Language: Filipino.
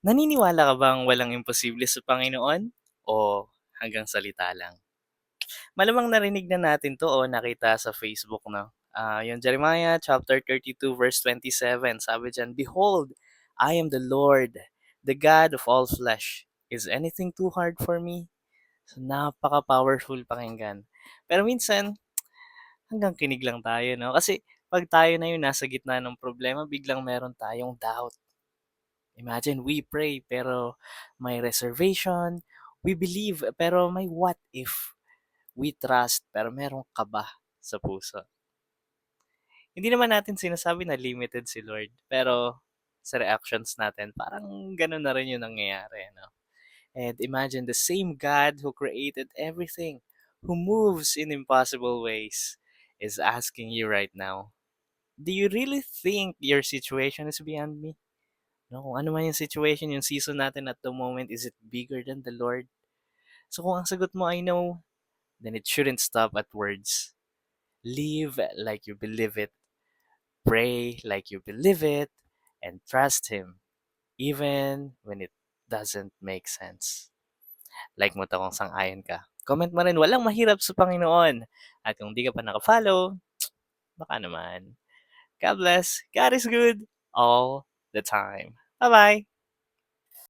Naniniwala ka bang walang imposible sa Panginoon o hanggang salita lang? Malamang narinig na natin 'to o nakita sa Facebook 'no. Yung Jeremiah chapter 32 verse 27, sabi diyan, "Behold, I am the Lord, the God of all flesh. Is anything too hard for me?" So, napaka-powerful pakinggan. Pero minsan hanggang kinig lang tayo 'no, kasi 'pag tayo na yung nasa gitna ng problema biglang meron tayong doubt. Imagine we pray pero may reservation, we believe pero may what if, we trust pero merong kaba sa puso. Hindi naman natin sinasabi na limited si Lord, pero sa reactions natin parang gano'n na rin yung nangyayari 'no. And imagine the same God who created everything, who moves in impossible ways, is asking you right now, "Do you really think your situation is beyond me?" No, kung ano man yung situation, yung season natin at the moment, is it bigger than the Lord? So kung ang sagot mo ay no, then it shouldn't stop at words. Live like you believe it, pray like you believe it, and trust Him, even when it doesn't make sense. Like mo to kung sang-ayon ka. Comment mo rin, walang mahirap sa Panginoon. At kung di ka pa naka-follow, baka naman. God bless. God is good all the time. Bye-bye.